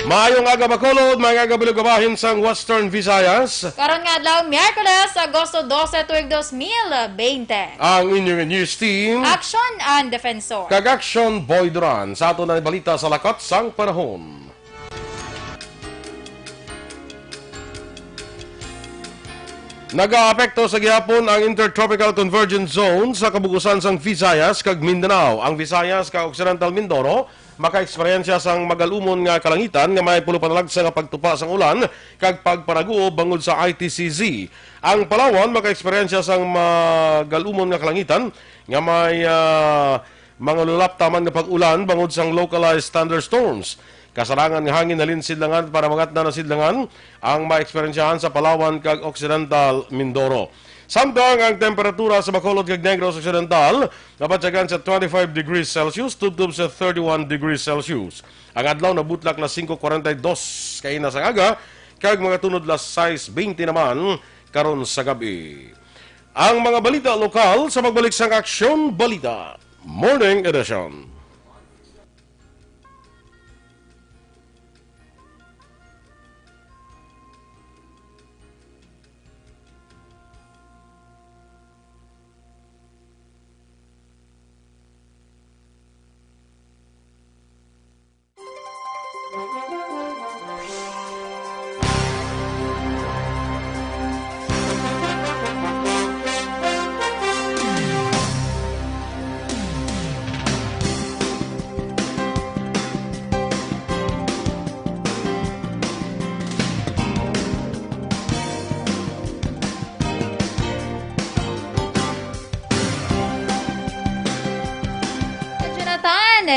Maayong aga Bacolod, mga gabilog-gabahin sa Western Visayas. Karon nga adlaw Miyerkules, Agosto 12, tuig 2020. Ang inyong news team, Aksyon and Defensor. Aksyon Boy Duran, sa ato na balita sa lakat sang panahon. Nag-aapekto sa gihapon ang Intertropical Convergence Zone sa kabugusan sang Visayas kag Mindanao. Ang Visayas kag Occidental Mindoro maka-eksperyensya sang magalumon nga kalangitan nga may pulupanalagsa nga pagtupa sang ulan kag pagpanaguo bangod sa ITCZ. Ang Palawan maka-eksperyensya sang magalumon nga kalangitan nga may mga lulaptaman nga pag-ulan bangod sang localized thunderstorms. Kasarangan nga hangin nalin sidlangan para mangatna na sidlangan ang maeksperiensyahan sa Palawan kag Occidental Mindoro. Samtang ang temperatura sa Bacolod kag Negros Occidental nabatyagan sa 25 degrees Celsius tubtob sa 31 degrees Celsius. Ang adlaw nabutlak na 5:42 kay na sa aga kag mga tunod las 6:20 naman karon sa gabi. Ang mga balita lokal sa magbalik sang Aksyon Balita Morning Edition.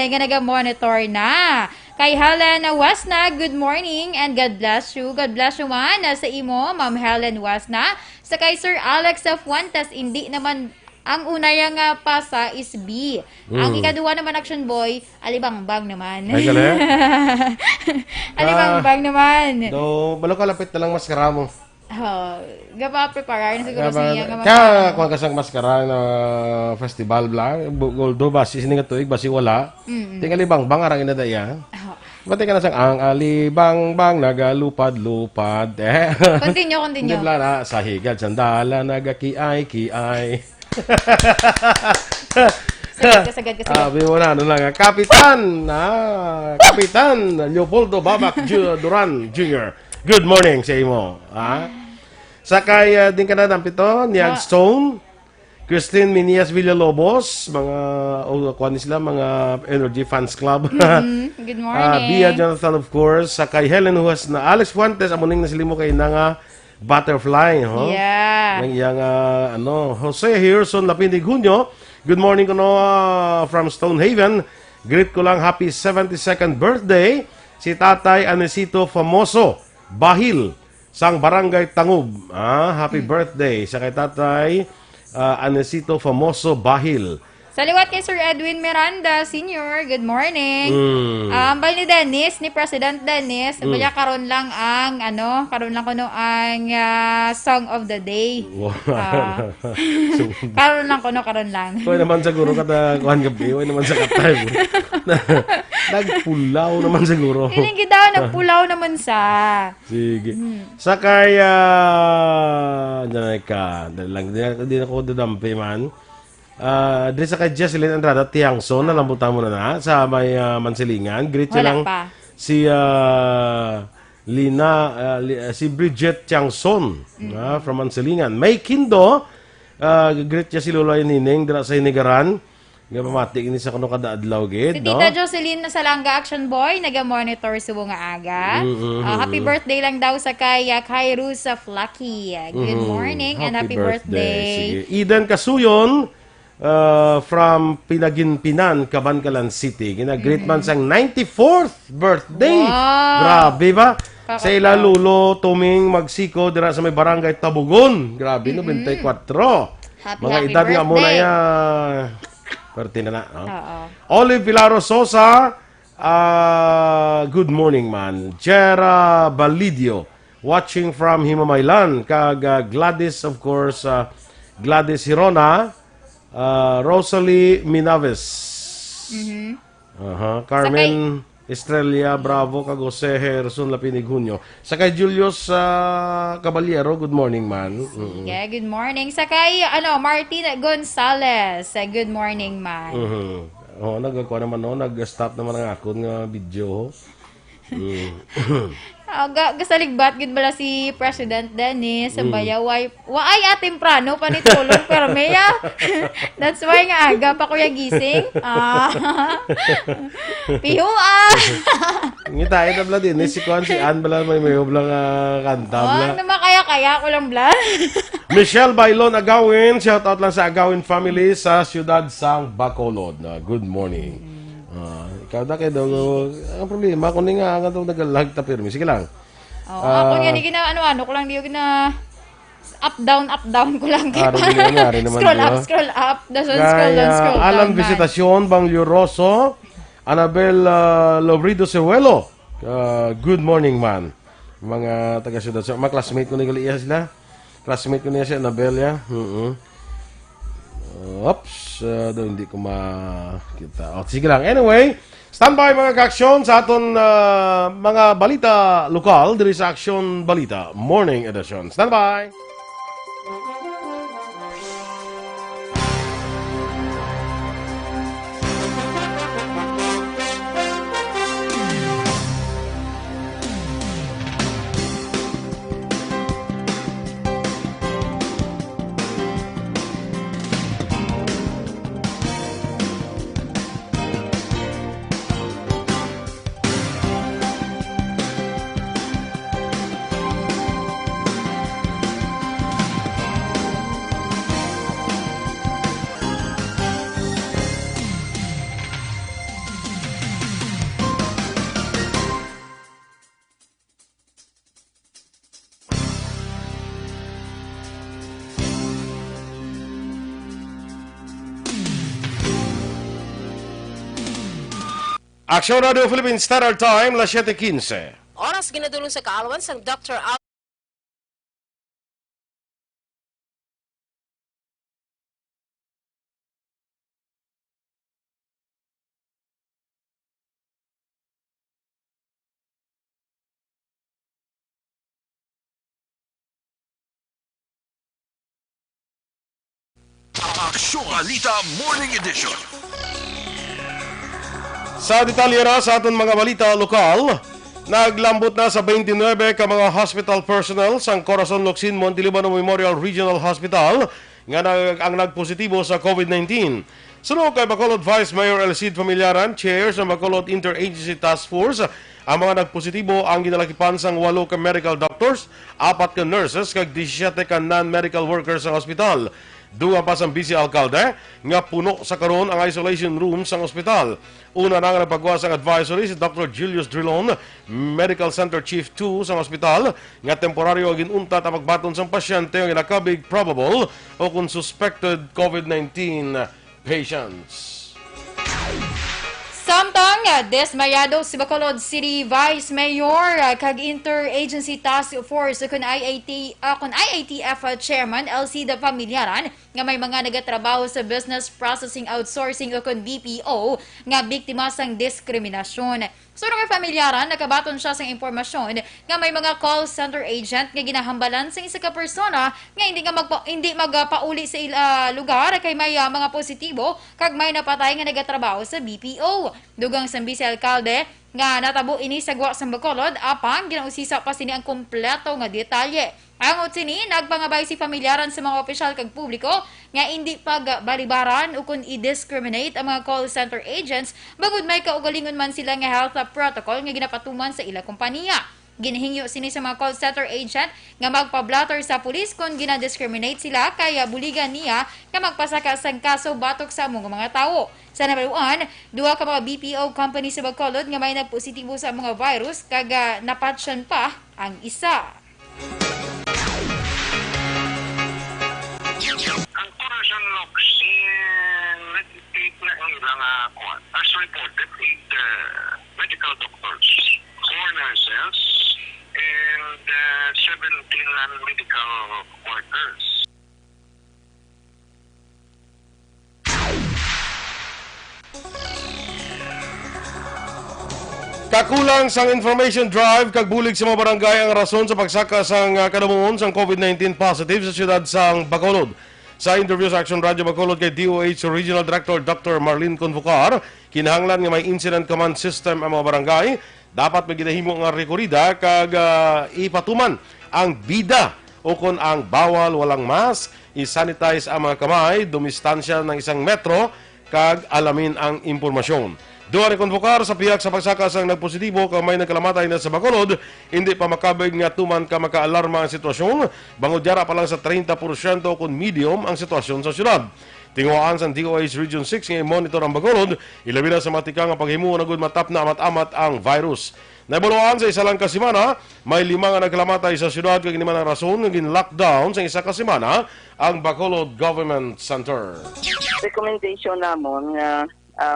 Nga nag-monitor na. Kay Helen Wasna, good morning and God bless you. God bless you man sa imo, Ma'am Helen Wasna. Sa kay Sir Alex Fuentes, hindi naman ang una yang pasa is B. Ang ikaduha naman Action Boy, alibangbang naman. Ay, gali? Alibangbang naman. Do, balo ka lapit na lang maskara mo. Gapa-prepare na siguro sa iya. Kaya kung kasang maskara na festival blang, goldo basi sini nga tuig basi wala. Tingali bang arang ina daya. Bati ka na sang ang alibang nagalupad-lupad. Continue. Hindi bla na sa higad sandala nagakiay-kiay. Sagad. Sabi mo na, ano lang, Kapitan Leopoldo Babak Duran Jr. Good morning sa imo. Sakay din ka na ng pito, Niag Stone, Christine Minias Villalobos, mga Energy Fans Club. Good morning. Bia Jonathan, of course. Sakay Helen Huas na Alex Fuentes, amuning na silimo kay nga Butterfly. Yeah. Ng iyang, Jose Hirson Lapindig Junio. Good morning ko from Stonehaven. Greet ko lang happy 72nd birthday si Tatay Anesito Famoso Bahil sang Barangay Tangub. Happy birthday sa kay Tatay Anesito Famoso Bahil. Sa liwat kay Sir Edwin Miranda Sr., good morning. Bali ni Dennis, ni President Dennis, bali karon lang ang ang song of the day. Karon lang. Koy naman siguro kada kuan gabi, koy naman sa katay. Nagpulaw naman siguro. Hindi daw nagpulaw naman sa. Sige. Sakay diyan ka, di ako dadampi man. Dito sa kay Jesselyn Andrada Tiangson, nalambutan mo na sa may Mansilingan. Greet niya lang pa. si si Bridget Tiangson from Mansilingan. May Kindo, greet niya si Lola Nining dira sa Hinigaran. Nga pamati ini sa kuno kada adlaw gid, Si Tita Jocelyn na Salanga Action Boy, naga-monitor subo nga aga. Happy birthday lang daw sa kay Kairu sa Flucky. Good morning and happy birthday. Sige. Eden Kasuyon, from Pinaginpinan, Cabancalan City. Gina-great man sang 94th birthday. Wow. Grabe ba? Sa ila lulo, tuming magsiko dira sa may barangay Tabugon. Grabe, 94. Mga edad nga muna ya. Perti na. Olive Pilaro Sosa, good morning man. Jera Balidio, watching from Himamaylan. Kag Gladys, of course, Gladys Hirona, Rosalie Minaves. Carmen Estrella Bravo, kag Jose Herson Lapinig Junio. Sa kay Julius Caballero, good morning man. Yeah, good morning. Sa kay Martina Gonzalez, good morning man. Oh, nagkuha naman nag-stop naman ang akong video. Gasaligbat gid bala si President Dennis sa bayaway. Waay temprano pa ni tulog pero meya. That's why nga aga pa kuya gising. Pihua. Ngitain na bla din si Kwan si Ann bala may blang kanta bla. Na makaya-kaya ko lang bla. Michelle Bailon Agawin, shout out lang sa Agawin family sa siyudad sang Bacolod. Good morning. Ikaw na kayo ang problema kung nga ang itong nagalag ta pirmi. Sige lang. Ako yan, hindi na ano ko lang, di na up down ko lang. Scroll up. Scroll down. Alan Visitasyon, Bang Lloroso, Anabel Lobrido Sewelo. Good morning man. Mga taga-siyudad. Mga classmate ko na gali sila. Classmate ko niya si Anabel ya. Oops, hindi ko makita. Sige lang. Anyway, standby mga ka-aksyon sa aton mga balita lokal diri sa Aksyon Balita Morning Edition. Standby! Aksyon Radio Philippines Standard Time, las 7:15. Oras ginadulong sa kaalawan sang Dr. Aksyon Balita Morning Edition. Sa detalye na sa aton mga balita lokal, naglambot na sa 29 ka mga hospital personnel sang Corazon Locsin Montelibano Memorial Regional Hospital nga ang nagpositibo sa COVID-19. Sunod kay Bacolod Vice Mayor Elcid Familiaran, Chair sa Bacolod Interagency Task Force, ang mga nagpositibo ang ginalakipan sang 8 ka medical doctors, 4 ka nurses, kag 17 ka non-medical workers sa hospital. Duha pa sang Vice Alcalde nga puno sa karon ang isolation room sang ospital. Una na nga nagpagawa sang advisory si Dr. Julius Drilon, Medical Center Chief 2 sang ospital, nga temporaryo ginunta ta magbaton sang pasyente nga nakabig probable o kung suspected COVID-19 patients. Samtang desmayado si Bacolod City Vice Mayor kag Interagency Task Force kun IATF Chairman Elcida Familiaran nga may mga nagatrabaho sa Business Processing Outsourcing o kun BPO nga biktima sang diskriminasyon. So nga familiaran, nakabaton siya sa impormasyon nga may mga call center agent nga ginahambalan sa isa ka persona nga hindi magpauli sa lugar kay may mga positibo kag may napatay nga nagatrabaho sa BPO. Dugang sa Vice Alcalde nga natabo ini sa Guwa sa Bacolod apang ginausisa pa sini ang kompleto nga detalye. Angot sini nagpangabay si familiaran sa mga opisyal kag publiko nga hindi pagbalibaran o kun i-discriminate ang mga call center agents bagud may kaugalingon man sila nga health protocol nga ginapatuman sa ila kompanya. Ginhingyo sini sa mga call center agent nga magpa-blotter sa pulis kung gina-discriminate sila kaya buligan niya nga magpasaka sang kaso batok sa mga tao. Sa nabaluan, duha ka mga BPO company sa Bacolod nga may nagpositibo sa mga virus kaga napatsyan pa ang isa. Ang Corazon Locsin, nag-take na ang ilang as reported, 8 medical doctors, 4 nurses, and 17 non-medical workers. Nakulang sang information drive kag bulig sa mga barangay ang rason sa pagsaka sang kadamuon sang COVID-19 positive sa siyudad sang Bacolod. Sa interview sa Aksyon Radio Bacolod kay DOH Regional Director Dr. Marlene Convocar, kinahanglan nga may incident command system ang mga barangay, dapat may ginahimo nga rekorida kag ipatuman ang bida o kung ang bawal walang mask, i-sanitize ang mga kamay, dumistansya ng 1 metro kag alamin ang impormasyon. Duran Convocar sa piyak sa pagsaka sang nagpositibo kag may nagkalamatay na sa Bacolod, hindi pa makabig nga tuman ka makaalarma ang sitwasyon, bangod yara pa lang sa 30% kung medium ang sitwasyon sa syudad. Tinguhaan sa DOH Region 6 nga monitor ang Bacolod, ilabi na sa matika nga paghimuon na gud matap na amat-amat ang virus. Naibuluhan sa isa lang kasimana, may 5 nga nagkalamatay sa syudad kag lima ng rason nga gin-lockdown sa isa kasimana ang Bacolod Government Center. Recommendation namon nga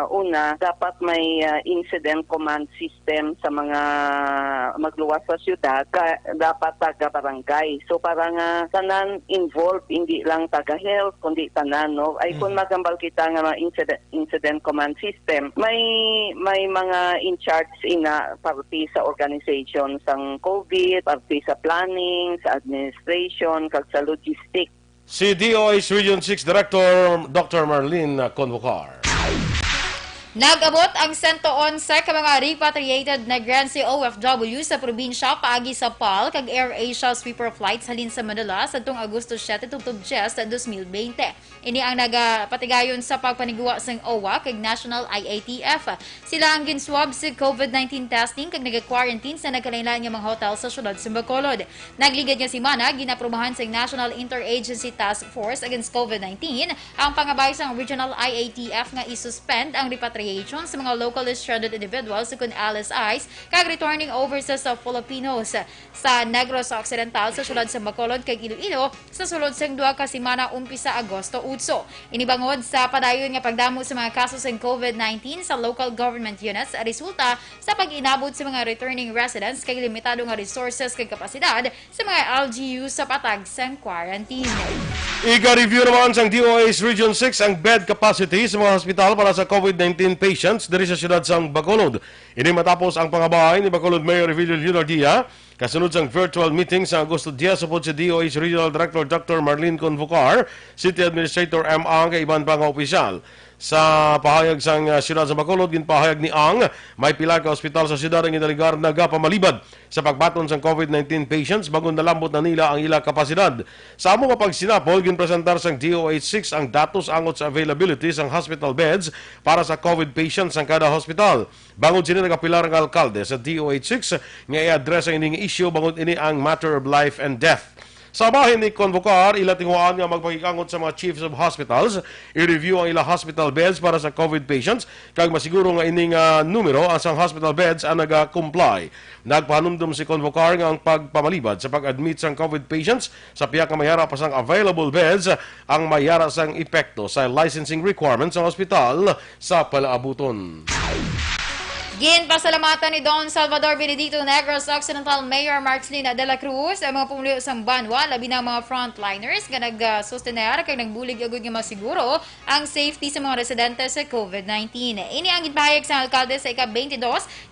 una, dapat may incident command system sa mga magluwas sa syudad, dapat taga-barangay. So parang tanan involved, hindi lang taga-health, kundi tanan, no? Ay kung magambal kita nga mga incident command system, may mga in charge parti sa organization sang COVID, parti sa planning, sa administration, kag sa logistics. Si DOH Region 6 Director Dr. Marlene Convocar. Nag-abot ang 111 ka mga repatriated na Grand OFW sa probinsya paagi sa PAL kag Air Asia sweeper flights halin sa Manila sa tung Agosto 7 tungtod 10 2020. Ini ang nagapatigayon sa pagpaniguwa sang OWA kag National IATF. Sila ang ginswab sa COVID-19 testing kag nag-quarantine sa nagkalain-lain nga mga hotel sa syudad sa Bacolod. Nagligad nga simana ginaprubahan sa National Interagency Task Force against COVID-19 ang pangabay sang Regional IATF nga isuspend ang repatriation sa mga locally stranded individuals kung LSIs kag returning overseas of Filipinos sa Negros Occidental sa syudad sa Bacolod kag Iloilo sa sulod sang 2 ka semana umpisa Agosto 8. Inibangod sa padayon nga pagdamo sa mga kaso sa COVID-19 sa local government units resulta sa pag-inabot sa mga returning residents kag limitado nga resources kag kapasidad sa mga LGU sa patag sang quarantine. Ika-review naman sang DOH Region 6 ang bed capacity sa mga hospital para sa COVID-19 patients diri sa siyudad sang Bacolod. Ini matapos ang pangabay ni Bacolod Mayor Evilio Leonardia kasunod sang virtual meeting sa Agosto 10 supod si DOH Regional Director Dr. Marlene Convocar, City Administrator M. Ang kay iban pa nga opisyal. Sa pahayag sang siyudad sa Bacolod, ginpahayag ni Ang, may pila ka ospital sa siyudad ang inaligar nagapamalibad sa pagbaton sang COVID-19 patients bagon nalambot na nila ang ila kapasidad. Sa among pagsinapol, ginpresentar sang DOH 6 ang datos angot sa availability sang hospital beds para sa COVID patients sang kada hospital. Bangod sini nagapilar ang alkalde sa DOH 6 nga i-address ang ining issue bangod ini ang matter of life and death. Sa bahin ni Convocar, ila tinguhaan nga magpakikangot sa mga chiefs of hospitals, i-review ang ila hospital beds para sa COVID patients, kag masiguro nga ining numero ang sang hospital beds ang naga-comply. Nagpahanumdum si Convocar nga ang pagpamalibad sa pag-admit sang COVID patients sa piyak nga mayara pa sang available beds ang mayara sang epekto sa licensing requirements ng hospital sa palaabuton. Ginpasalamatan ni Don Salvador Benedicto Negros Occidental Mayor Marcelina de la Cruz ang mga pumuliw sa Banwa, labi ng mga frontliners nga nag-sustener kay nagbulig agud nga masiguro ang safety sa mga residente sa COVID-19. Ini ang ginpahayag sa alkalde sa ika-22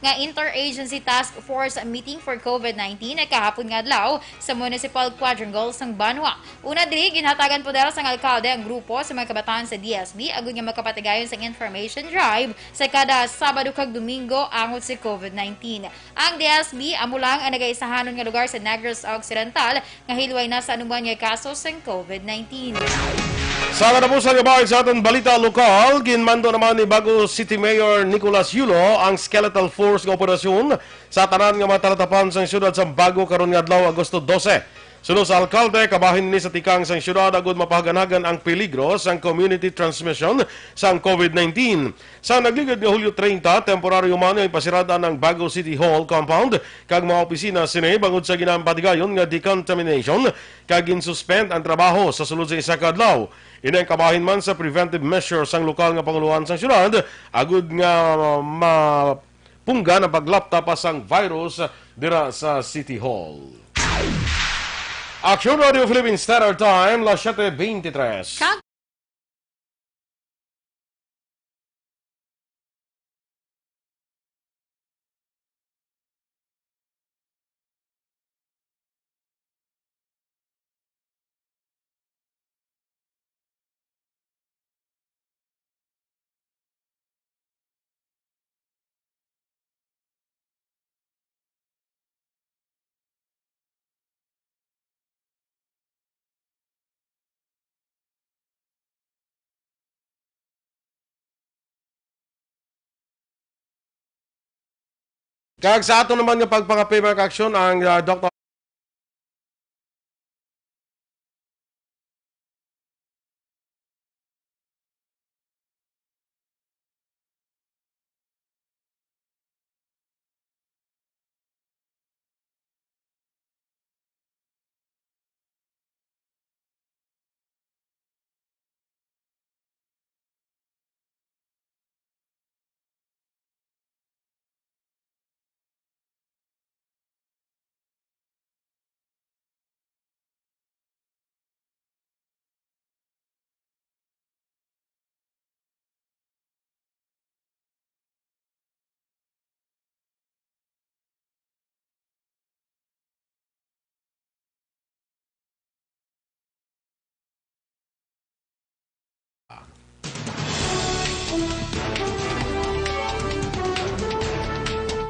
nga Interagency Task Force meeting for COVID-19 na kahapon nga adlaw sa Municipal Quadrangle sang Banwa. Una diri ginhatagan po dahil sang alkalde ang grupo sa mga kabataan sa DSB agud nga makapatigayon sa information drive sa kada Sabado kag Domingo angot si COVID-19. Ang DSB amo lang ang nagaisahanon nga lugar sa Negros Occidental nga hilway na sa anuman nga kaso sa COVID-19. Sa katapusan nga bahid sa aton balita lokal, ginmando naman ni Bago City Mayor Nicolas Yulo ang skeletal force nga operasyon sa tanan nga matalatapan sa siyudad sa Bago karon nga adlaw Agosto 12. Sunod sa alkalde, kabahin ni sa tikang sang syudad agud mapahaganagan ang peligro sang community transmission sang COVID-19. Sa nagligad nga Hulyo 30, temporaryo man ay pasirada ng Bago City Hall compound kag mga opisina sini bangod sa ginampatigayon nga decontamination kag insuspend ang trabaho sa sulod sa isa ka adlaw. Inang kabahin man sa preventive measures sang lokal nga panguluhan sang syudad agud nga mapungga na paglapta pa sang virus dira sa City Hall. Aksyon Radio Philippines Standard Time, 7:23. Kag sa ato naman nga pagpangapay mga ka-aksyon, ang Dr.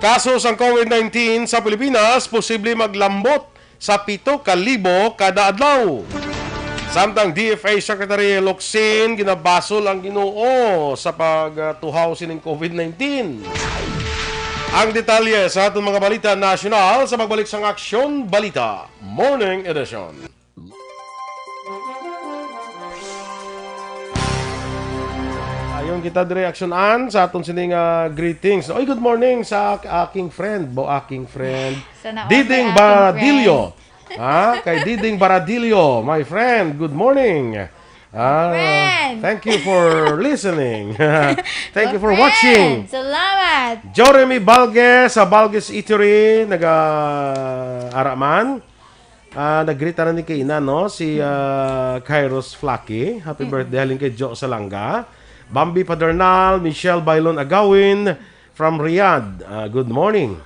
Kaso sa COVID-19 sa Pilipinas, posible maglambot sa 7,000 kada adlaw. Samtang DFA Secretary Locsin ginabasol ang Ginoo sa pagtuhaw sining COVID-19. Ang detalye sa atong mga balita nasyonal sa pagbalik sa Aksyon Balita Morning Edition. Ayon kita reaksyonan sa atong sining greetings. Oy, good morning sa aking friend, Sana all Diding my aking Baradillo. Kay Diding Baradillo, my friend, good morning. Friend. Thank you for listening. Thank you for Friend, watching. Salamat. Jeremy Balges sa Balges Eatery, nag-araman. Nagrita na ni Kina, no? Si Kairos Flaky. Happy birthday halin kay Jo Salanga. Bambi Padernal, Michelle Bailon Agawin from Riyadh. Good morning.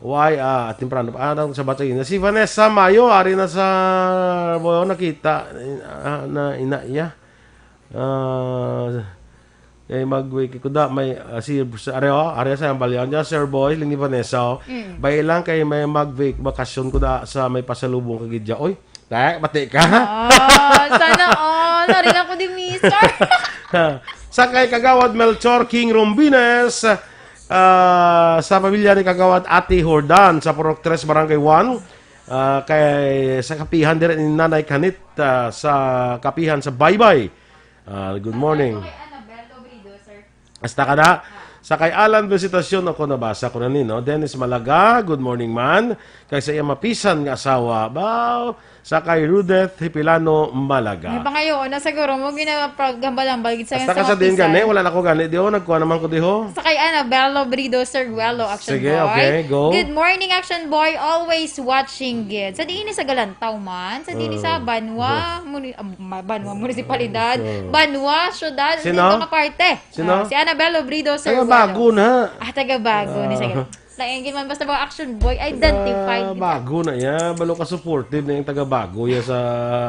Why, timprano pa sa batay na si Vanessa Mayo, ari na sa nakita na ina iya. Mag-wiki ko da may si ari sa balyan niya, Sir Boy, ni Vanessa. Bay lang kay may mag-wiki bakasyon ko da sa may pasalubong kagidya. Oy, bati ka. Sana all. Narin ako di mister. Sa kay Kagawad Melchor King Rombines, sa pamilya ni Kagawad Ate Hordan sa Purok 3 Barangay 1, kay sa kapihan dire ni Nanay Kanit sa kapihan sa Baybay. Good morning. Hasta ka na. Sa kay Alan Visitasyon ako nabasa ko na no. Dennis Malaga, good morning man. Kay sa iya mapisan nga asawa, sa kay Rudeth Hipilano Malaga. May pa ngayon, na siguro mo ginapagambal-ambal sa hasta ka sa din gani, wala na ko gani. Diho, nagkuha naman ko diho. Sa kay Bello Brido Serguelo, Action Sige, Boy. okay, go. Good morning, Action Boy. Always watching gid. Sa diini sa Galantaw man, sa diini sa Banwa, Banwa Municipalidad, Banwa, Syudad, Sino? dito ka parte. Sino? Si Bello Brido Taga Serguelo. bago na. Taga bago ni sa Laingin man basta mga Action Boy identified. Bago na ya, balo ka supportive na yung taga bago ya sa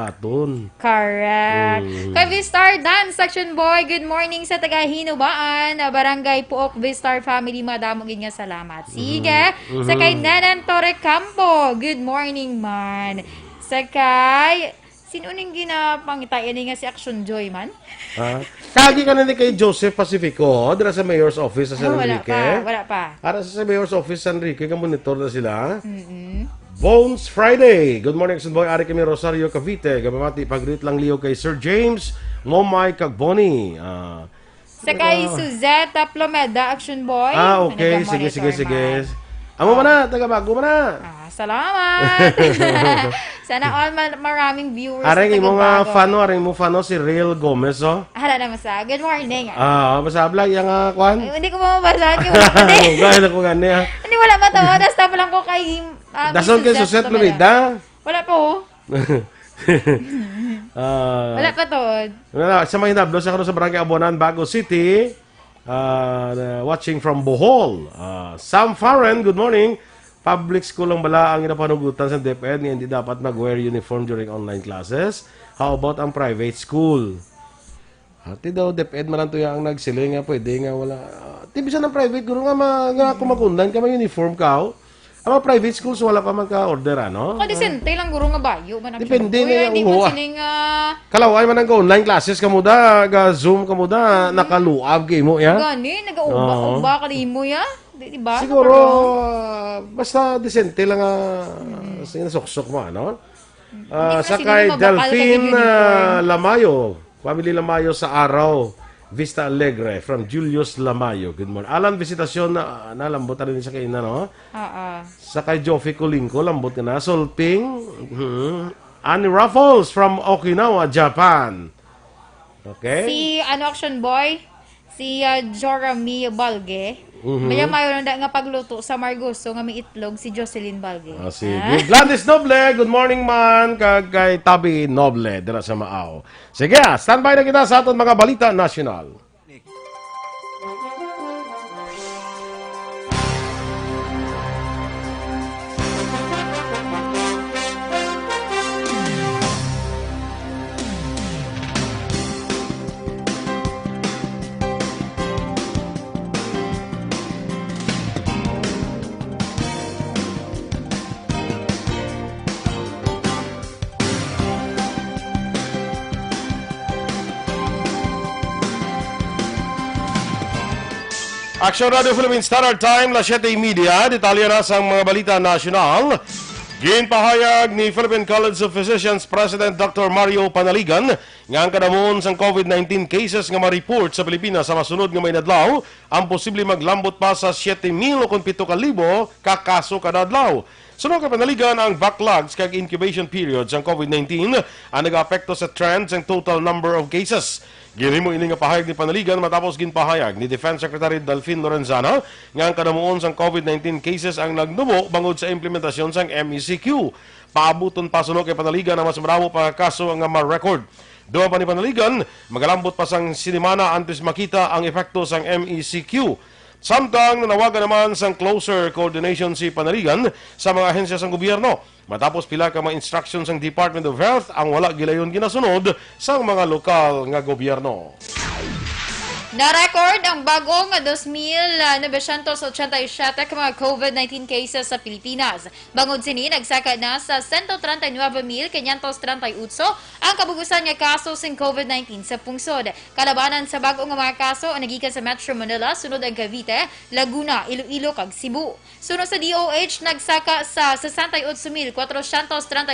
aton. Correct. Kay Vistar Dance Action Boy, good morning sa taga Hinubaan, Barangay Puok Vistar Family, madamo gid nga salamat. Sige. Sa kay Nanan Torre Campo, good morning man. Sa kay sino ning ginapangitayan nga si Action Joy man? Kagi ka na ni kay Joseph Pacifico, dira sa Mayor's Office sa San Enrique. Wala pa. Para sa Mayor's Office San Enrique, ka-monitor na sila. Bones Friday. Good morning, Action Boy. Ari kami Rosario Cavite. Gabamati, pag-greet lang liyo kay Sir James Ngomay Cagboni. Sa kay Suzette Plomeda, Action Boy. Okay. Sige. Amo mo na, taga-bago mo na. Salamat. Sana all maraming viewers. Aring mo nga aring mo fano si Real Gomez, oh. Hala na masa. Good morning. Masablag yung kwan. Hindi ko mabasa. Hindi. Gaya na ko gani, ha. Hindi wala matawa. Nasta pa lang ko kay Dason kay Suset Florida. Wala pa, oh. Wala pa to. Sa mga hinablos ako sa Barangay Abonan, Bago City. Watching from Bohol. Sam Farren, good morning. Public school lang bala ang inapanugutan sa DepEd nga hindi dapat mag-wear uniform during online classes. How about ang private school? Hati daw DepEd man to yang nagsiling nga pwede nga wala. Tibisan ng private guro nga kumakundan ka may uniform ka. Ang mga private schools wala pa man ka order ano? Kadisente lang guro nga bayo man. Depende na yung huwa. Kalaway man ang online classes kamo da, ga Zoom kamo da, nakaluab kay mo ya. Gani nag-uba ka mo ya. Di ba? Siguro, Naparong. basta decente lang sinusuksok mo, ano? Hindi kasi Sakay hindi mabakal Delphine kag unicorn. Lamayo, family Lamayo sa Araw, Vista Alegre, from Julius Lamayo. Good morning. Alan, visitasyon na lambot na rin sa kayo na, no? Sakay Joffy Kulingko, lambot ka na. Solping, Annie Ruffles from Okinawa, Japan. Okay? Si Aksyon Boy, si Jorami Balge. Maya mayo na nga pagluto sa Margoso nga may itlog si Jocelyn Balge. Sige. Gladys Noble, good morning man. Kay Tabi Noble, dira sa Maaw. Sige, standby na kita sa aton mga balita national. Aksyon Radio Philippine Standard Time, las 7:30. Detalye na sa mga balita nasyonal. Ginpahayag ni Philippine College of Physicians President Dr. Mario Panaligan nga ang kadamon sang COVID-19 cases nga ma-report sa Pilipinas sa masunod nga may nadlaw ang posible maglambot pa sa 7,000 o 7,000 ka kaso kada adlaw. Sunod kay Panaligan ang backlogs kag incubation periods ang COVID-19 ang nag-apekto sa trends ang total number of cases. Ginhimo ini nga pahayag ni Panaligan matapos ginpahayag ni Defense Secretary Delfin Lorenzana nga ang kadamuon sang COVID-19 cases ang nagdumo bangod sa implementasyon sang MECQ. Paabuton pa sunod kay Panaligan ang mas maramo pa kaso nga ma-record. Duwa pa ni Panaligan, magalambot pa sang sinimana antes makita ang epekto sang MECQ. Samtang nanawagan naman sang closer coordination si Panaligan sa mga ahensya sang gobyerno. Matapos pila ka mga instructions ng Department of Health ang wala gilayon ginasunod sa mga lokal nga gobyerno. Na-record ang bagong 2,987 ka mga COVID-19 cases sa Pilipinas. Bangod sini, nagsaka na sa 139,538 ang kabugusan nga kaso ng COVID-19 sa pungsod. Kalabanan sa bagong mga kaso ang nagikan sa Metro Manila, sunod ang Cavite, Laguna, Iloilo, kag Cebu. Sunod sa DOH, nagsaka sa 68,432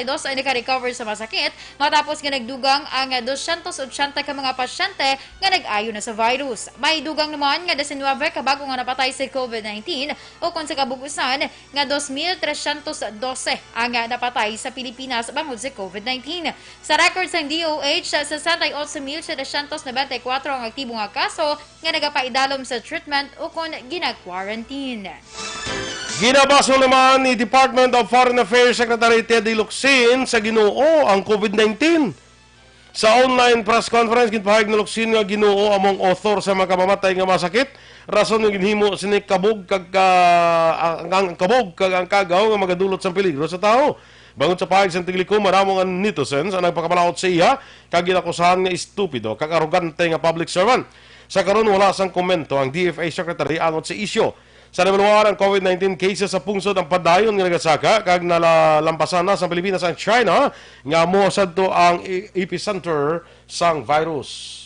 ang naka-recover sa masakit matapos nga nagdugang ang 280 ka mga pasyente nga nag-ayo na sa virus. May dugang naman nga 19 ka bago nga napatay sa COVID-19 o kung sa kabugusan nga 2,312 ang napatay sa Pilipinas bangod sa COVID-19. Sa records ng DOH, sa 68,794 ang aktibo nga kaso nga nagapaidalom sa treatment o kung gina-quarantine. Ginabaso naman ni Department of Foreign Affairs Secretary Teddy Locsin sa Ginoo ang COVID-19. Sa online press conference, ginpahayag ni Locsin nga Ginoo among author sa mga kamamatay nga masakit. Rason nga ginhimo sini kabog kag ang kagaw nga magadulot sa peligro sa tao. Bangod sa pahayag sa Tiglikom, maramong ang netizens ang nagpakabalaot sa iya kag ginakusahan nga estupido kag arogante nga public servant. Sa karon wala sang komento ang DFA Secretary angot sa isyo. Sa nabaluan ang COVID-19 cases sa pungsod ang padayon nga nagasaka kag nalampasan na sa Pilipinas ang China nga mo sadto ang epicenter sang virus.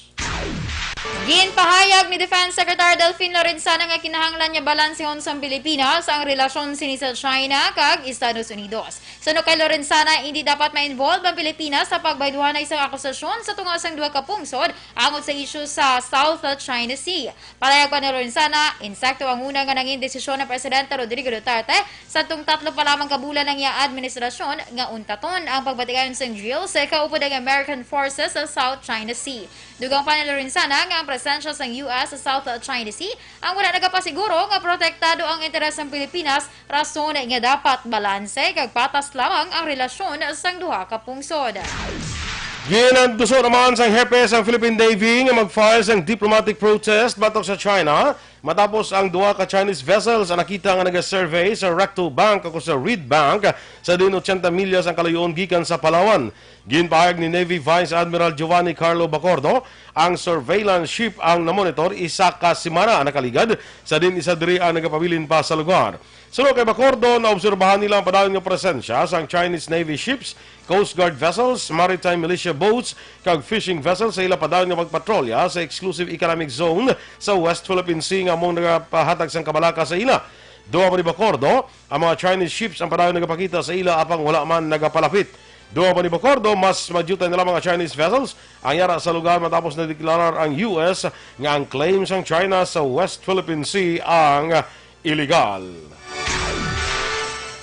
Ginpahayag ni Defense Secretary Delfin Lorenzana nga kinahanglan niya balansehon sa Pilipinas ang relasyon sini sa China kag Estados Unidos. Suno kay Lorenzana, hindi dapat ma-involve ang Pilipinas sa pagbayduhan ng isang akusasyon sa tungod sang duha ka pungsod angot sa isyu sa South China Sea. Palayag pa ni Lorenzana, insakto ang una nga nanging desisyon ng Presidente Rodrigo Duterte sa tung 3 pa lamang kabulan ng iya administrasyon nga untaton ang pagbatikan sa drill sa kaupod ng American Forces sa South China Sea. Dugang pa ni Lorenzana nga ang presensya sa US sa South China Sea ang wala nagapasiguro nga protektado ang interes ng Pilipinas, rason nga dapat balanse kag patas lamang ang relasyon sang duha ka pungsod. Ginanduso naman sang hepe sang Philippine Navy nga mag-file sang diplomatic protest batok sa China matapos ang duha ka Chinese vessels ang nakita nga naga-survey sa Recto Bank o sa Reed Bank sa din 80 milyas ang kalayon gikan sa Palawan. Ginpahayag ni Navy Vice Admiral Giovanni Carlo Bacordo, ang surveillance ship ang namonitor isa ka semana nakaligad sa din isa diri ang nagapabilin pa sa lugar. Sunod kay Bacordo, naobserbahan nila ang padayon nga presensya sa Chinese Navy ships, Coast Guard vessels, maritime militia boats, kag fishing vessels sa ila padayon nga magpatrolya sa exclusive economic zone sa West Philippine Sea nga mong nagapahatag sang kabalaka sa ila. Duha pa ni Bacordo, ang mga Chinese ships ang padayon nagapakita sa ila apang wala man nagapalapit. Duha pa ni Bacordo, mas madyutay nila mga Chinese vessels ang yara sa lugar matapos na deklarar ang US nga ang claims ng China sa West Philippine Sea ang illegal.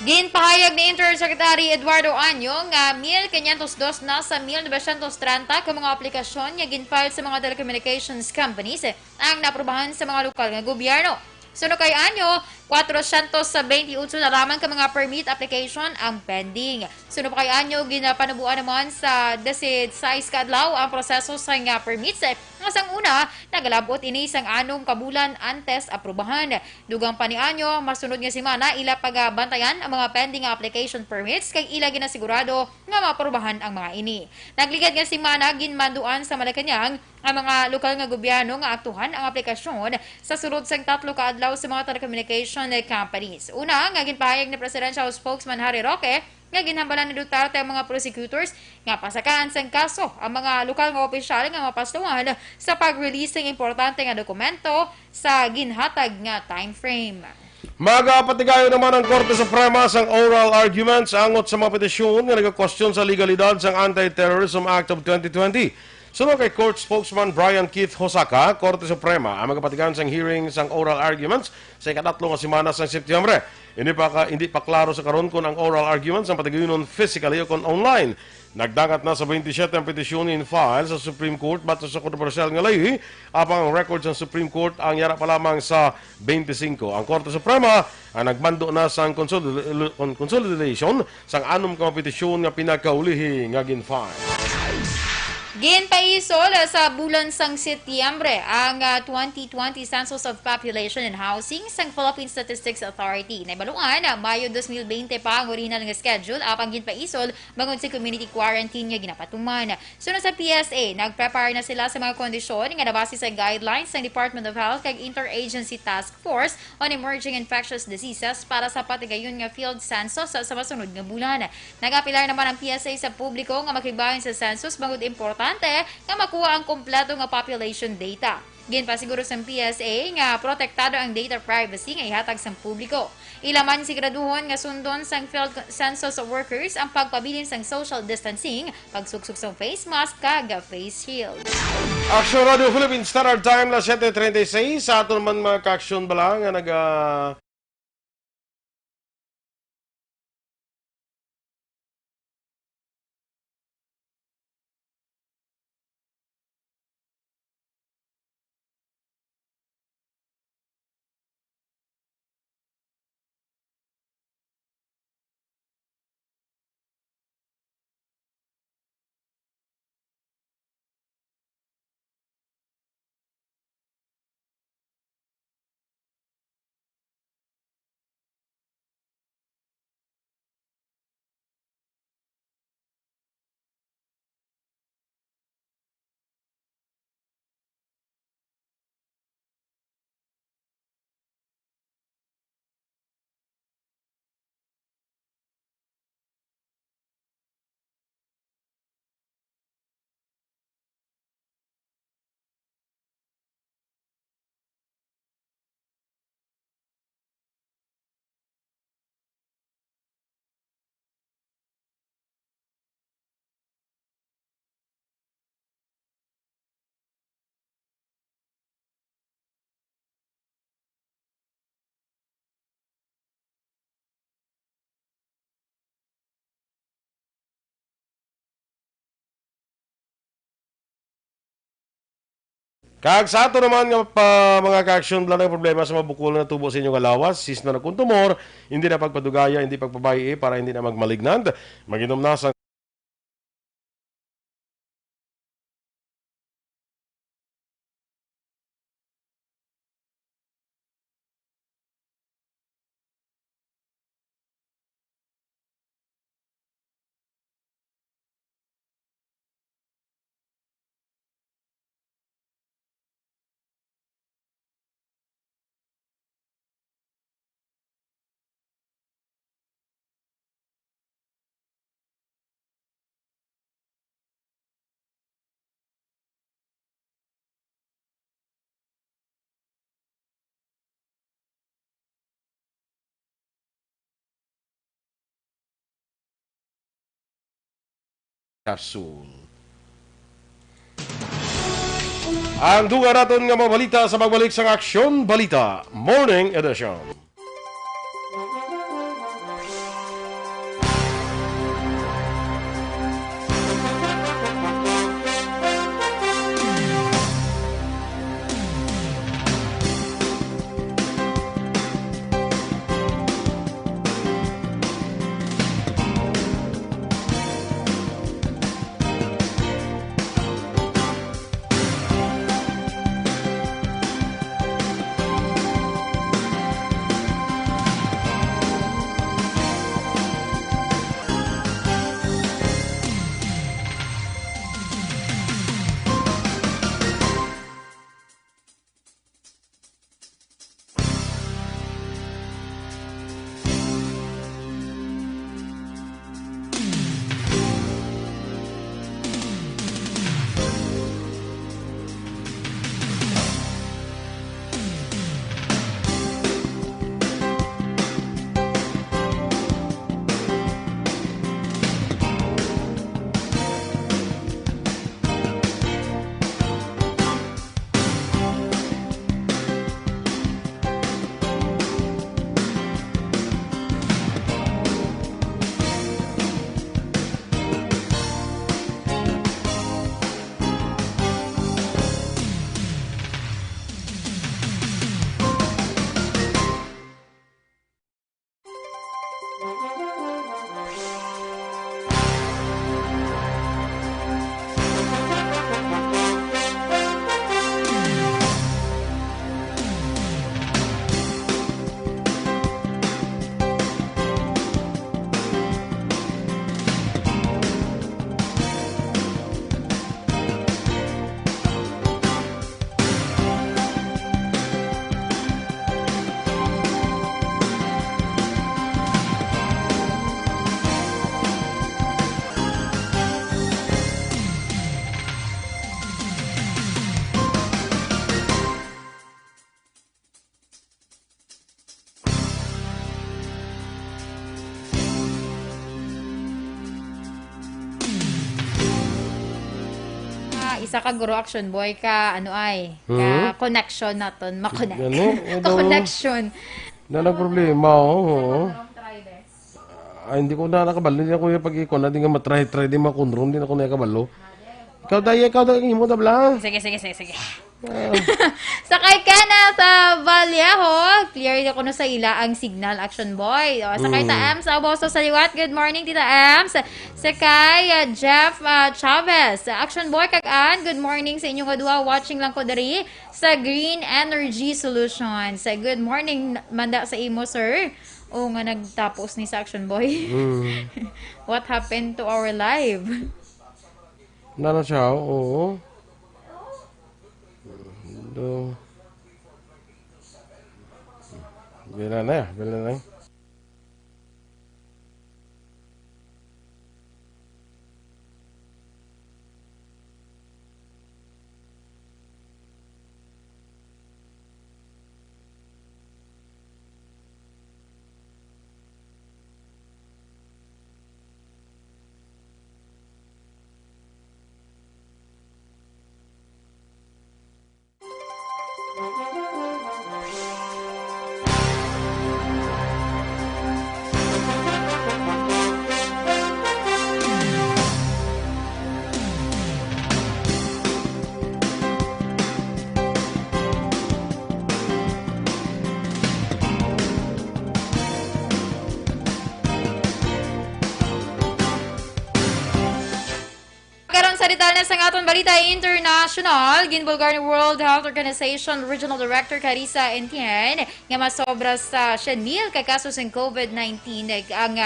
Ginpahayag ni Intersecretary Eduardo Año nga 1,502 na sa 1,930 ka mga aplikasyon nga ginfile sa mga telecommunications companies ang naprubahan sa mga lokal nga gobyerno. Suno kay Anyo, 428 na lamang ka mga permit application ang pending. Suno pa kay Anyo, ginapanubuan naman sa 16 kadlaw ang proseso sa nga permits. Ngasang una, nagalabot ini sang anong kabulan antes aprubahan. Dugang pa ni Anyo, masunod nga simana, ila pagabantayan ang mga pending application permits kay ila ginasigurado nga maprubahan ang mga ini. Nagligad nga simana, ginmanduan sa Malacanang ang mga lokal nga gobyerno nga aktuhan ang aplikasyon sa sulod sang 3 ka adlaw sa mga telecommunication companies. Una, nga ginpahayag ni Presidential Spokesman Harry Roque nga ginhambalan ni Duterte ang mga prosecutors nga pasakaan sang kaso ang mga lokal nga opisyal nga mapastuhan sa pag-release ng importante nga dokumento sa ginhatag nga time frame. Magapatigayo naman ang Korte Suprema sang oral arguments angot sa mga petisyon nga nagka-question sa legalidad sang Anti-Terrorism Act of 2020. Sunod kay Court Spokesman Brian Keith Hosaka, Korte Suprema ang magapatigan sang hearing sang oral arguments sa ikatatlo nga semana sang Setyembre. Hindi pa klaro sa karon kung ang oral arguments ang patigayonon physically o kung online. Nagdagat na sa 27 ang petisyon in file sa Supreme Court bato sa kontrobersyal nga layhi apang ang records ng Supreme Court ang yara pa lamang sa 25. Ang Korte Suprema ang nagmando na sa consolidation sang anom ka petisyon nga pinakaulihi nga gin-file. Ginpaisol sa bulan sang Setyembre ang 2020 Census of Population and Housing sang Philippine Statistics Authority. Naibaluan, Mayo 2020 pa ang original nga schedule apang ginpaisol bangod sa community quarantine nga ginapatuman. Sunod sa PSA, nagprepare na sila sa mga kondisyon nga nabase sa guidelines ng Department of Health kag Interagency Task Force on Emerging Infectious Diseases para sa patigayon nga field census sa masunod nga bulan. Nagapilar naman ang PSA sa publiko nga makigbahin sa census bangod importante nga makuha ang kompleto nga population data. Ginpasiguro sa PSA nga protektado ang data privacy nga ihatag sa publiko. Ilaman siguraduhon nga sundon sang field census workers ang pagpabilin sang social distancing, pagsuksok sa face mask kag face shield. Aksyon Radio Philippines Standard Time na 7:36 sa aton man mga ka-aksyon bala nga kag sa ato naman nga mga ka-aksyon bala na problema sa mabukol na tubo sa inyong alawas, sis na nagkuntumor, hindi na pagpadugaya, hindi pagpabayi para hindi na magmalignant, maginom na sa capsule. Ang duga naton nga mga balita sa pagbalik sa Aksyon Balita Morning Edition. Isa ka guro action boy ka ano ay ka connection naton ma-connect. Gano? Ka connection. Na problema, oo. Ay, hindi ko na nakabalo. Hindi ako yung pag-ikon na, hindi nga matry-try, hindi makunron, hindi na ako nakabalo. Ikaw dahil mo tabla. Sige. Sakay ka na sa Vallejo. Clear ko na sa ila ang signal, action boy. O, sakay ta Ams, aboso sa liwat. Good morning, Tita Ams. Sakay Jeff Chavez. Action boy, kagaan. Good morning sa inyong kadua. Watching lang ko dari sa Green Energy Solutions. Good morning, manda sa imo, sir. O nga nagtapos ni sa action boy. What happened to our live? Nana siya, oo. Bila na. Sa detalye sa aton balita international, ginbulgar ni World Health Organization Regional Director Carissa Inten nga masobra sa 100,000 ka kaso sa COVID-19 ang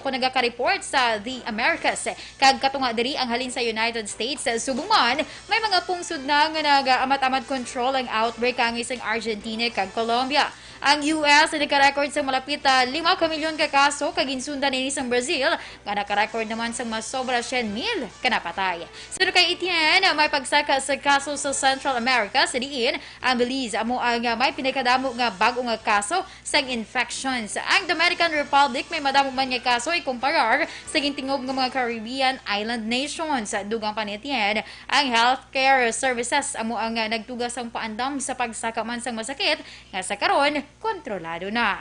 nagaka-report sa The Americas kag katunga diri ang halin sa United States. Subong man may mga pungsod na nga nag-amat-amat control ang outbreak ang isang Argentina kag Colombia. Ang US ay naka-record sa malapit 5 milyon ka kaso kag insundan ni isang Brazil nga naka-record naman sa masobra 100,000 ka napatay. barangay. Sino kay Inten, may pagsaka sa kaso sa Central America sa diin ang Belize amo ang may pinakadamo nga bago nga kaso sa infections. Ang Dominican Republic may madamo man nga kaso ikumparar sa gintingog nga mga Caribbean island nations. Dugang panitien ang healthcare services amo ang nagtugas ang paandam sa pagsaka man sang masakit nga sa karon kontrolado na.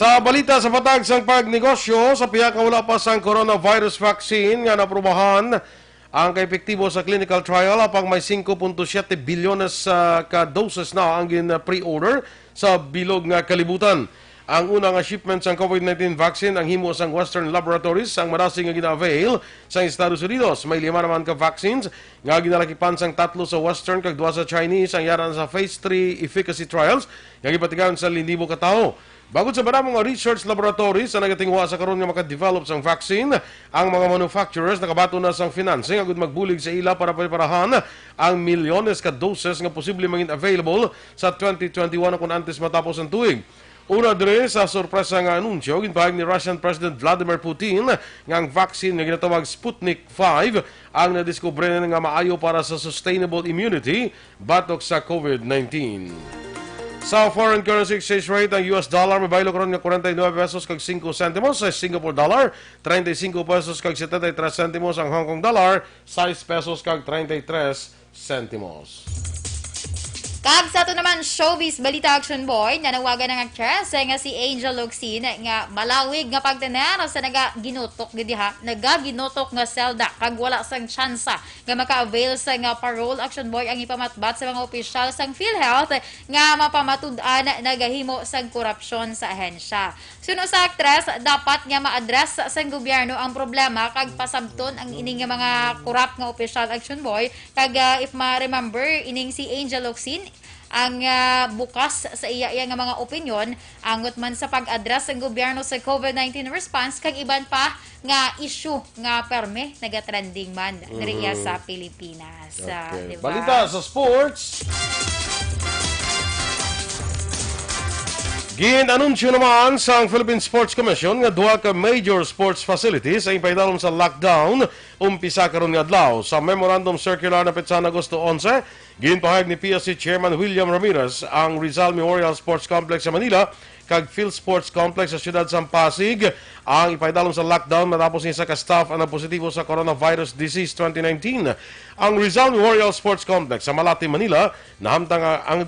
Sa balita sa patag sang pagnegosyo, sa pihak nga wala pa sang coronavirus vaccine nga naprubahan ang kaepektibo sa clinical trial apang may 5.7 bilyones ka doses na ang pre-order sa bilog nga kalibutan. Ang unang shipment sang COVID-19 vaccine ang himo sang Western Laboratories ang marasing nga gina-avail sa Estados Unidos. May 5 naman ka vaccines nga ginalakipan sang 3 sa Western kag 2 sa Chinese ang yaran sa Phase 3 efficacy trials nga gipatigan sa 1,000 ka tawo. Bagod sa maraming mga research laboratories na nagatingwa sa karon nga makadevelop sang vaccine, ang mga manufacturers nakabato na sang financing agud magbulig sa ila para preparahan ang milyones ka doses nga posible maging available sa 2021 kung antes matapos ang tuig. Una dire sa sorpresa nga anunsyo ginpahayag ni Russian President Vladimir Putin nga ang vaccine nga ginatawag Sputnik 5 ang nadiskubre nga maayo para sa sustainable immunity batok sa COVID-19. Sa foreign currency exchange rate, ang US dollar may baylo karon nga 49 pesos kag 5 sentimos, sa Singapore dollar 35 pesos kag 73 sentimos, ang Hong Kong dollar 6 pesos kag 33 sentimos. Kag sa ito naman, showbiz balita action boy, nanawagan ng actress nga si Angel Locsin nga malawig nga pagtener sa nagaginotok nga selda kag wala sang tsansa nga maka-avail sa nga parole. Action boy ang ipamatbat sa mga opisyal sang PhilHealth nga mapamatud-an nagahimo sang korupsyon sa ahensya. Suno sa actress, dapat nga ma-address sa gobyerno ang problema kag pasabton ang ining nga mga korap nga opisyal. Action boy kag if ma-remember ining si Angel Locsin ang bukas sa iya nga mga opinyon angot man sa pag-address ng gobyerno sa COVID-19 response kag iban pa nga issue nga perme nagatrending man diriya sa Pilipinas. Okay. Diba? Balita sa sports. Gin-anunsyo naman sa Philippine Sports Commission nga duha ka major sports facilities ay paidalom sa lockdown umpisa karon nga adlaw. Sa memorandum circular na petsa Agosto 11, ginpahayag ni PSC Chairman William Ramirez ang Rizal Memorial Sports Complex sa Manila kag Phil Sports Complex sa siyudad sa Pasig ang ipaidalom sa lockdown matapos ni sa ka-staff ang positibo sa coronavirus disease 2019. Ang Rizal Memorial Sports Complex sa Malate, Manila nahamtang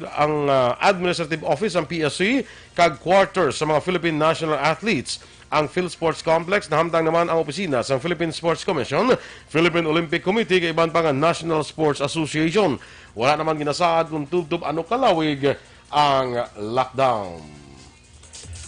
ang administrative office ng PSC kag quarters sa mga Philippine national athletes. Ang Phil Sports Complex nahamtang naman ang opisina sa Philippine Sports Commission, Philippine Olympic Committee kay iban pa nga National Sports Association. Wala naman ginasaad kung tubtob ano kalawig ang lockdown.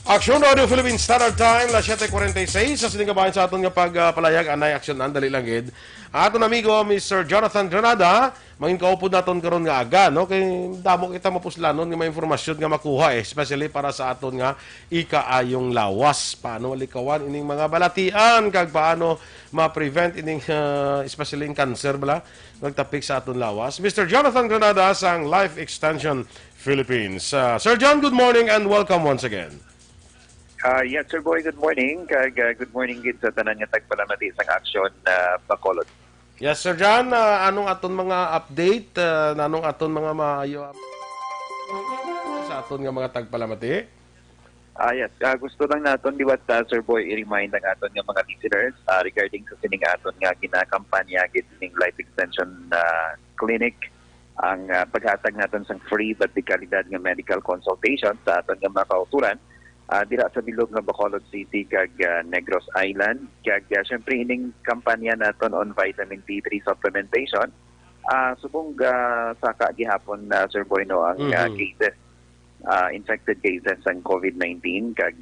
Aksyon Radio Philippine Standard Time, la 7:46. Sa siningabahan sa aton nga pagpalayag, anay aksyon na, dali lang gid. Aton amigo, Mr. Jonathan Granada, mangin kaupod naton karon nga aga, no? Kay damo kita mapuslanon nga may informasyon nga makuha, especially para sa aton nga ikaayong lawas. Paano likawan ining mga balatian, kag paano ma-prevent ining, especially in cancer, bala, nagtapik sa aton lawas. Mr. Jonathan Granada sang Life Extension Philippines. Sir John, good morning and welcome once again. Yes, Sir Boy, good morning. Good morning gid sa tanan nga tagpalamati sang aksyon Bacolod. Yes, Sir John, anong aton mga update, anong aton mga maayo sa aton nga mga tagpalamati? Yes, gusto lang naton liwat Sir Boy i-remind ang aton nga mga listeners regarding sa sining aton nga ginakampanya gid ning Life Extension Clinic ang paghatag naton sang free but kalidad nga medical consultation sa aton nga mga kauturan. Dira sa bilog nga Bacolod City kag Negros Island kag syempre ining kampanya naton on vitamin D3 supplementation subong saka gihapon Sir Boy no ang cases infected cases sang COVID-19 kag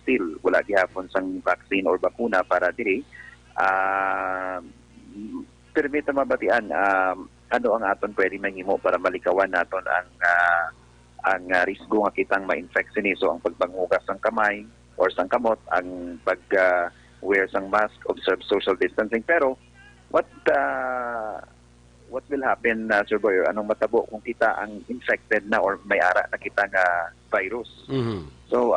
still wala gihapon sang vaccine or bakuna para diri permita mabatian ano ang aton pwede manghimo para malikawan naton ang risgo nga kitang ma-infect sini. So ang pagbangugas ng kamay or sang kamot, ang pag-wear sang mask, observe social distancing. Pero what what will happen, Sir Boy, or anong matabo kung kita ang infected na or may ara na kita nga virus. So,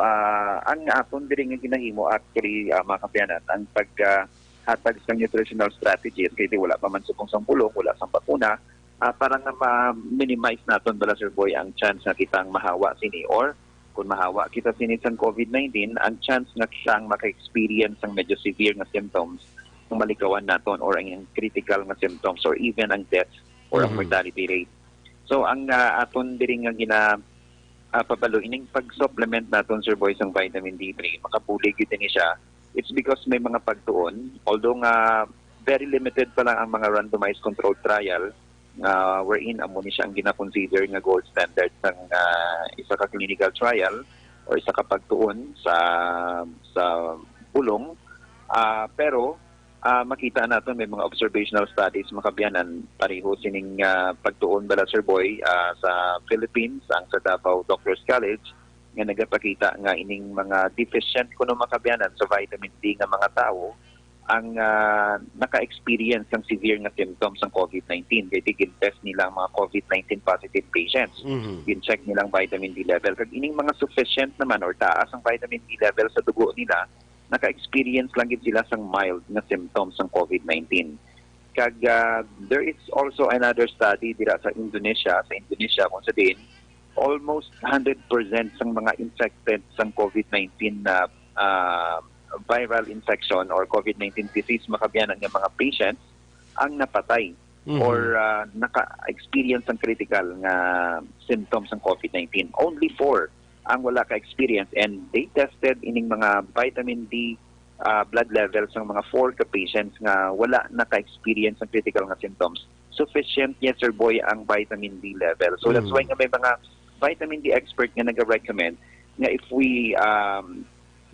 ang aton diri nga ginahimo actually, mga kapianan, ang paghatag sa nutritional strategy, kaya wala pa man subong sang pulong, wala sang bakuna, para nga ma-minimize naton bala, Sir Boy, ang chance na kitang mahawa sini, or kung mahawa kita sini sa COVID-19, ang chance nga kitang maka-experience ang medyo severe na symptoms ang malikawan naton or ang critical na symptoms or even ang death or ang mortality rate. So ang aton diri nga pabalo ining pag-supplement naton, Sir Boy, ang vitamin D3, makabulig yun din siya. It's because may mga pagtuon, although nga very limited pa lang ang mga randomized controlled trial, wherein amo ni siya ang gina-consider nga gold standard ng isa ka clinical trial or isa ka pagtuon sa bulong, pero makita natin may mga observational studies makabiyanan pareho sining pagtuon bala, Sir Boy, sa Philippines, ang sa Davao Doctors College nga nagapakita nga ining mga deficient kuno makabiyanan sa vitamin D nga mga tao ang naka-experience ng severe nga symptoms ng COVID-19. Kaya gin-test nila ang mga COVID-19 positive patients. Gin-check nilang vitamin D level. Kag ining mga sufficient naman or taas ang vitamin D level sa dugo nila, naka-experience lang gid sila sang mild na symptoms ng COVID-19. Kag there is also another study dira sa Indonesia kung sa din almost 100% sang mga infected sang COVID-19 na viral infection or COVID-19 disease makabiyanan ng mga patients ang napatay or naka-experience ng critical nga symptoms ng COVID-19. Only 4 ang wala ka-experience, and they tested ining mga vitamin D blood levels ng mga 4 ka patients nga wala naka-experience ng critical nga symptoms. Sufficient, yes, Sir Boy, ang vitamin D level. So that's why nga may mga vitamin D expert nga nag-recommend nga if we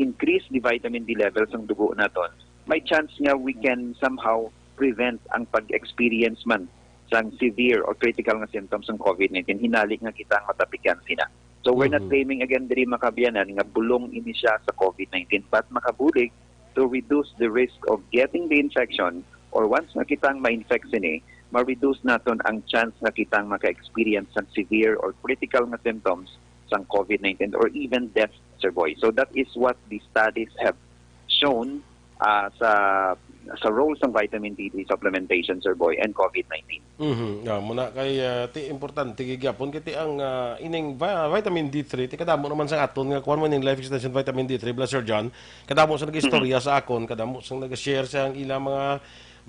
increase the vitamin D levels ng dugo naton, may chance nga we can somehow prevent ang pag-experience man sa severe or critical nga symptoms ng COVID-19. Hinalik nga kita ang matapikan sina. So we're not claiming again diri makabiyanan nga bulong ini siya sa COVID-19, but makabulig to reduce the risk of getting the infection, or once na kitang ma-infect sini, ma-reduce naton ang chance na kitang maka-experience ng severe or critical nga symptoms sa COVID-19 or even death, Sir Boy. So that is what the studies have shown sa roles ng vitamin D3 supplementation, Sir Boy, and COVID-19. Muna kay ti importante gyapon kiti ang ining vitamin D3 ti kadamo naman sa aton nga kuan man ning life extension vitamin D3 bla Sir John. Kadamo sa nagistorya sa akon, kadamo sa nag-share sa ang ilang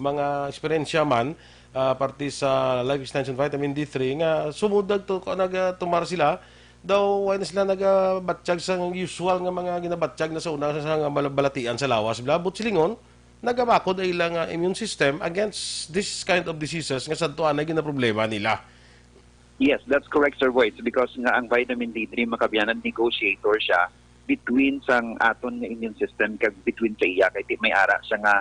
mga eksperyensya man parte sa life extension vitamin D3 nga sumudag to nagtumar sila daw wala sila nagabatsyag sa usual nga mga ginabatsyag na sa una sa balatian sa lawas. Blabot silingon, nagabakod ay ilang immune system against this kind of diseases nga santuan na ginaproblema nila. Yes, that's correct, Sir Boy. It's because nga ang vitamin D3 makabiyanan negotiator siya between sang aton nga immune system kag between sa iya kay may ara siya nga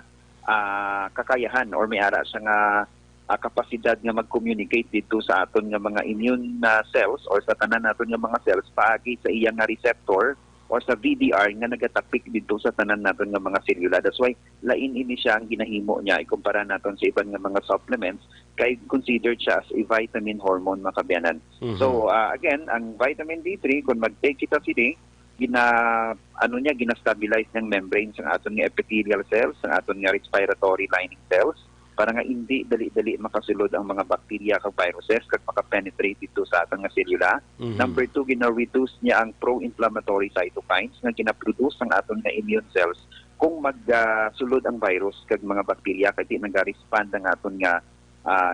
kakayahan or may ara siya nga kapasidad nga mag-communicate dito sa aton nga mga immune cells or sa tanan naton nga mga cells paagi sa iya nga receptor or sa VDR nga nagatapik dito sa tanan naton nga mga selula. That's why lain ini siya ang ginahimo niya ikumpara naton sa iban nga mga supplements kay considered siya as a vitamin hormone makabiyanan. So again, ang vitamin D3 kung mag-take kita sini gina-stabilize ng membranes ng aton nga epithelial cells, ng aton nga respiratory lining cells, para nga hindi dali-dali makasulod ang mga bacteria kag viruses kag makapenetrate dito sa atong nga selula. Number 2, gina-reduce niya ang pro-inflammatory cytokines nga gina-produce ang aton nga immune cells kung magsulod ang virus kag mga bacteria kag di nag-respond ang aton nga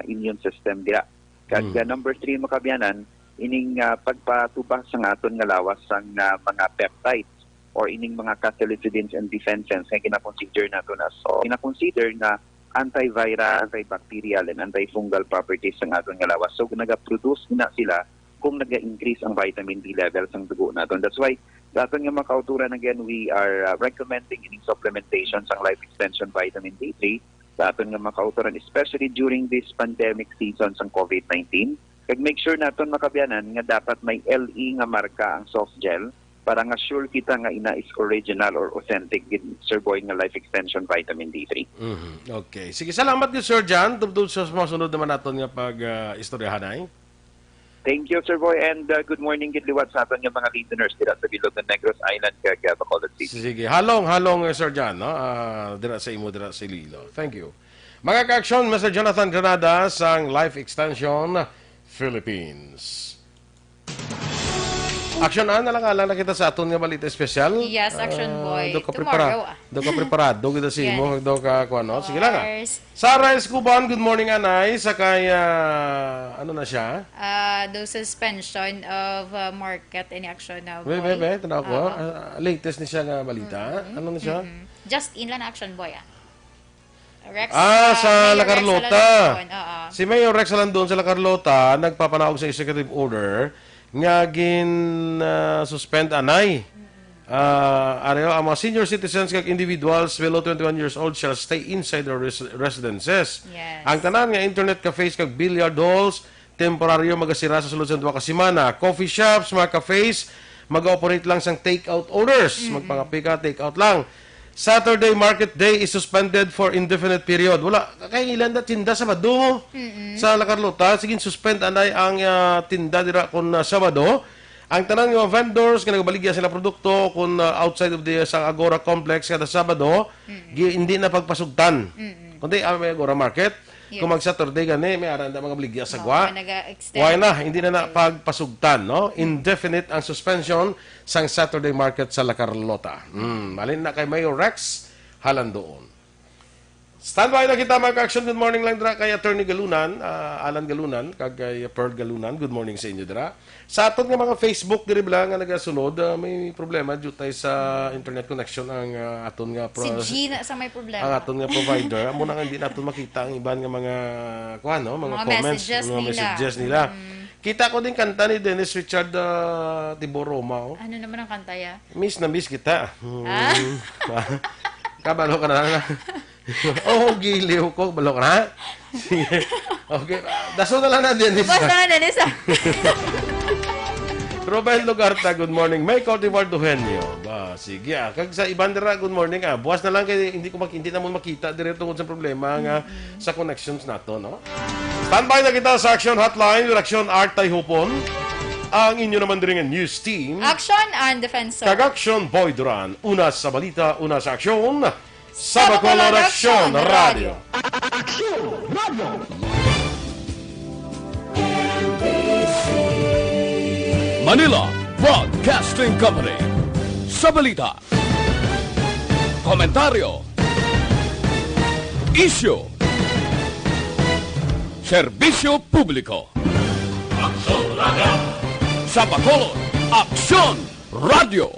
immune system dira. Kag number 3 makabiyanan ining pagpatubas sa aton nga lawas sang mga peptides or ining mga cathelicidins and defensins nga gina-consider naton as gina-consider na antiviral, antibacterial, and antifungal properties ng aton nga lawas. So, naga-produce na sila kung naga-increase ang vitamin D levels ng dugo naton. That's why, sa aton nga makauturan again, we are recommending ining supplementation sa life extension vitamin D3 sa aton nga makauturan, especially during this pandemic season sa COVID-19. Kag make sure naton makabiyanan nga dapat may LE nga marka ang soft gel para nga sure kita nga ina is original or authentic gid Sir Boy nga life extension vitamin D3. Okay. Sige, salamat gid Sir Jan. Tubtub sa masunod naman naton nga pag-istoryahanay. Thank you, Sir Boy, and good morning gid liwat sa aton nga mga listeners dira sa Bilog ng Negros Island kag Bacolod City. Sige, halong Sir Jan, no? Dira sa imo, dira sa Iloilo. Thank you. Mga ka-aksyon, Mr. Jonathan Granada sang Life Extension Philippines. Aksyon na lang kita sa aton nga balita espesyal. Yes, Action Boy. Do ka Tomorrow, do ka preparado kita si mo, do ka kuno. Sige lang. course. Sarah Escoban, good morning anay. Sakay ano na siya? The suspension of market in action now, boy. Bebe, tanaw ko. Latest ni siya nga balita. Ano na siya? Just in lang Action Boy, Rex, sa Mayor La Rex Carlota. Alandon, oo. Si Mayor Rex Alandon sa La Carlota nagpapanawag sa executive order nga suspend anay. Ang mga senior citizens kag individuals below 21 years old shall stay inside their residences. Yes. Ang tanan nga internet cafes kag billiard halls temporaryo magasira sa sulod sa 2 ka semana. Coffee shops, mga cafes mag-operate lang sang take-out orders. Magpangapi ka, take-out lang. Saturday market day is suspended for indefinite period. Wala kay ilan na tinda Sabado mo sa La Carlota. Sige, suspend anay ang tinda dira kun Sabado. Ang tanan nga vendors nga nagabaligya sila produkto kun outside of the sa Agora complex kada Sabado, hindi na pagpasugtan. Kundi may Agora market. Yes. Kung mag-Saturday gani may aran mga baligya sa gwa. Nag-extend. Why na? Hindi na pagpasugtan, no? Indefinite ang suspension sang Saturday market sa La Carlota. Malin na kay Mayor Rex Halandoon. Standby na kita mga ka-action. Good morning lang dira kay Attorney Galunan, Alan Galunan, kag kay Pearl Galunan. Good morning sa inyo dira. Sa aton nga mga Facebook diri bala nga nagasunod, may problema due tayo sa internet connection ang aton nga Si Gina sa may problema. ang aton nga provider. Amo na nga hindi naton makita ang iban nga mga mga comments, mga messages nila. Kita ko din kanta ni Dennis Richard Tiboroma. Ano naman ang kanta ya? Miss na miss kita. Kabalo ka na. Giliw ko. Balo ka na. Sige. Okay. Daso na lang na, Dennis. Basta na, Dennis. Robel Lugarta, good morning. May Cultivar Duhenyo. Sige. Kag sa Ibandera, good morning. Buwas na lang kaya hindi na mo makita dire tungkol sa problema nga sa connections nato, no? Standby na kita sa Action Hotline, Aksyon Art Hupon. Ang inyo naman din news team. Action and Defensor. Kag-Aksyon Boy Duran. Una sa balita, una sa aksyon. Sa Bacolod Aksyon Radio. Manila Broadcasting Company. Sa balita, komentaryo, isyu, serbisyo publiko. Sa Bacolod Aksyon Radio.